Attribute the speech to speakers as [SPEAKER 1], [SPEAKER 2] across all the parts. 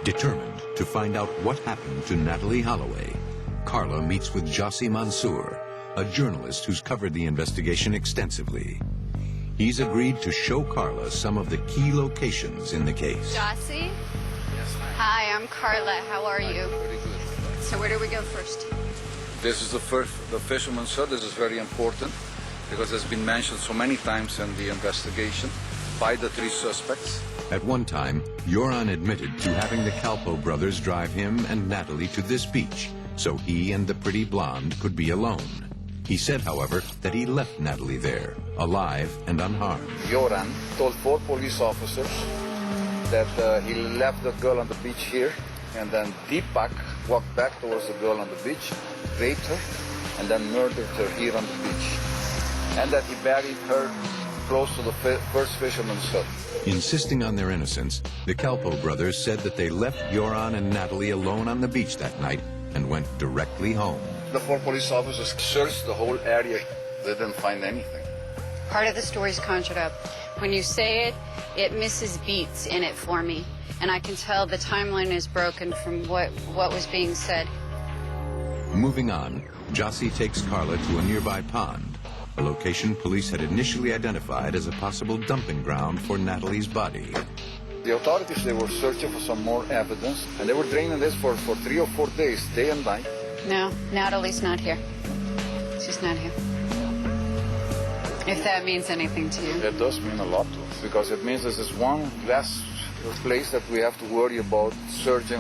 [SPEAKER 1] Determined to find out what happened to Natalie Holloway, Carla meets with Jossie Mansour, a journalist who's covered the investigation extensively. He's agreed to show Carla some of the key locations in the case.
[SPEAKER 2] Jossie?
[SPEAKER 3] Yes, ma'am.
[SPEAKER 2] Hi, I'm Carla. How are you?
[SPEAKER 3] Very good.
[SPEAKER 2] So where do we go first?
[SPEAKER 3] This is the fisherman's hut. This is very important because it's been mentioned so many times in the investigation by the three suspects.
[SPEAKER 1] At one time, Joran admitted to having the Calpo brothers drive him and Natalie to this beach so he and the pretty blonde could be alone. He said, however, that he left Natalie there, alive and unharmed.
[SPEAKER 3] Joran told 4 police officers that he left the girl on the beach here, and then Deepak walked back towards the girl on the beach, raped her, and then murdered her here on the beach, and that he buried her close to the first fisherman's hut.
[SPEAKER 1] Insisting on their innocence, the Calpo brothers said that they left Joran and Natalie alone on the beach that night and went directly home.
[SPEAKER 3] The 4 police officers searched the whole area. They didn't find anything.
[SPEAKER 2] Part of the story's conjured up. When you say it, it misses beats in it for me. And I can tell the timeline is broken from what was being said.
[SPEAKER 1] Moving on, Jossie takes Carla to a nearby pond, a location police had initially identified as a possible dumping ground for Natalie's body.
[SPEAKER 3] The authorities, they were searching for some more evidence, and they were draining this for 3 or 4 days, day and night.
[SPEAKER 2] No, Natalie's not here. She's not here. If that means anything to you.
[SPEAKER 3] That does mean a lot to us, because it means this is one less place that we have to worry about searching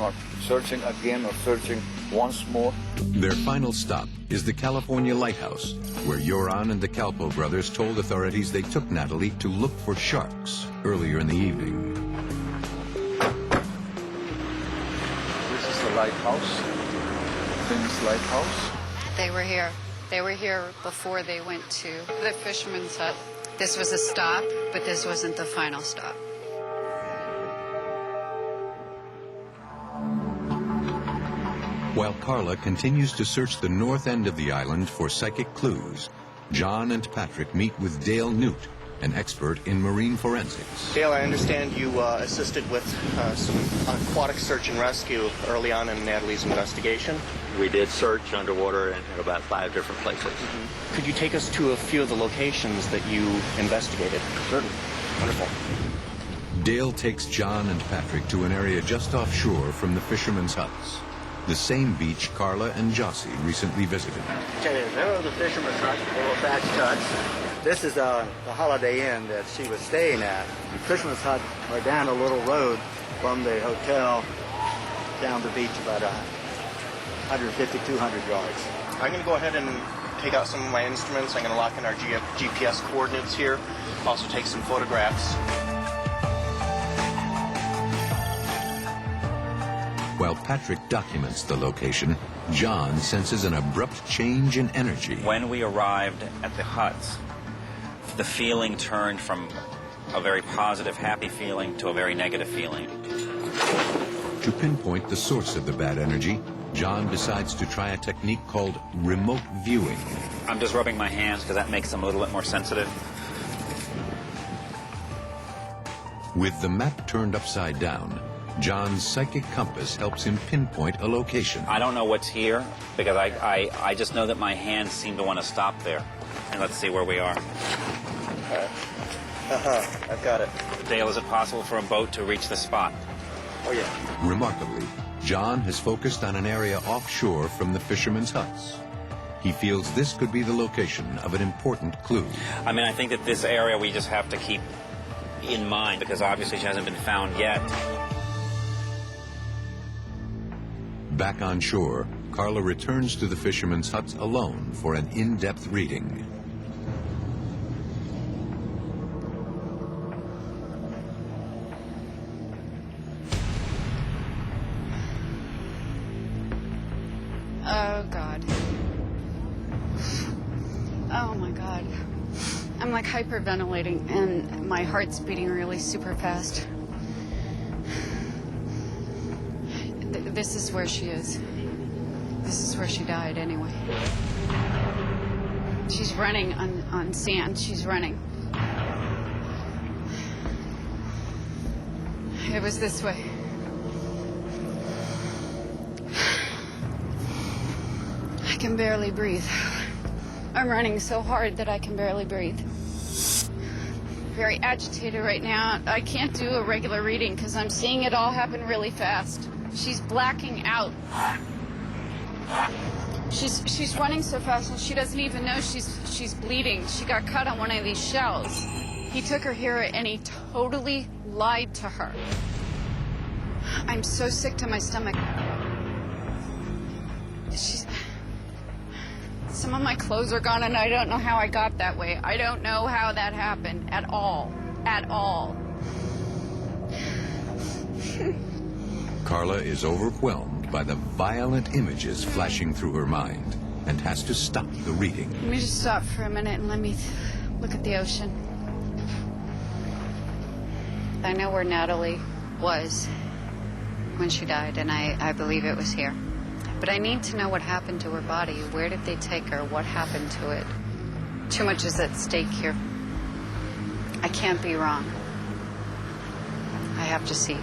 [SPEAKER 3] again or searching once more.
[SPEAKER 1] Their final stop is the California Lighthouse, where Joran and the Calpo brothers told authorities they took Natalie to look for sharks earlier in the evening.
[SPEAKER 3] This is the lighthouse, famous lighthouse.
[SPEAKER 2] They were here. They were here before they went to the fisherman's hut. This was a stop, but this wasn't the final stop.
[SPEAKER 1] While Carla continues to search the north end of the island for psychic clues, John and Patrick meet with Dale Newt, an expert in marine forensics.
[SPEAKER 4] Dale, I understand you assisted with some aquatic search and rescue early on in Natalie's investigation.
[SPEAKER 5] We did search underwater in about 5 different places.
[SPEAKER 4] Mm-hmm. Could you take us to a few of the locations that you investigated?
[SPEAKER 5] Certainly.
[SPEAKER 4] Wonderful.
[SPEAKER 1] Dale takes John and Patrick to an area just offshore from the fishermen's huts, the same beach Carla and Jossie recently visited.
[SPEAKER 6] Okay, there are the fishermen's huts, the little thatched huts. This is the Holiday Inn that she was staying at. The fishermen's huts are down a little road from the hotel down the beach about 150, 200 yards.
[SPEAKER 4] I'm going to go ahead and take out some of my instruments. I'm going to lock in our GPS coordinates here. Also take some photographs.
[SPEAKER 1] While Patrick documents the location, John senses an abrupt change in energy.
[SPEAKER 7] When we arrived at the huts, the feeling turned from a very positive, happy feeling to a very negative feeling.
[SPEAKER 1] To pinpoint the source of the bad energy, John decides to try a technique called remote viewing.
[SPEAKER 7] I'm just rubbing my hands because that makes them a little bit more sensitive.
[SPEAKER 1] With the map turned upside down, John's psychic compass helps him pinpoint a location.
[SPEAKER 7] I don't know what's here because I just know that my hands seem to want to stop there. And let's see where we are.
[SPEAKER 4] I've got it.
[SPEAKER 7] Dale, is it possible for a boat to reach the spot?
[SPEAKER 4] Oh, yeah.
[SPEAKER 1] Remarkably, John has focused on an area offshore from the fishermen's huts. He feels this could be the location of an important clue.
[SPEAKER 7] I mean, I think that this area we just have to keep in mind because obviously she hasn't been found yet.
[SPEAKER 1] Back on shore, Carla returns to the fishermen's huts alone for an in-depth reading.
[SPEAKER 2] Oh, God. Oh, my God. I'm like hyperventilating, and my heart's beating really super fast. This is where she is. This is where she died anyway. She's running on sand. She's running. It was this way. can barely breathe. I'm running so hard that I can barely breathe. Very agitated right now. I can't do a regular reading because I'm seeing it all happen really fast. She's blacking out. She's running so fast and she doesn't even know she's bleeding. She got cut on one of these shells. He took her here and he totally lied to her. I'm so sick to my stomach. Some of my clothes are gone and I don't know how I got that way. I don't know how that happened at all. At all.
[SPEAKER 1] Carla is overwhelmed by the violent images flashing through her mind and has to stop the reading.
[SPEAKER 2] Let me just stop for a minute and let me look at the ocean. I know where Natalie was when she died, and I believe it was here. But I need to know what happened to her body. Where did they take her? What happened to it? Too much is at stake here. I can't be wrong. I have to see.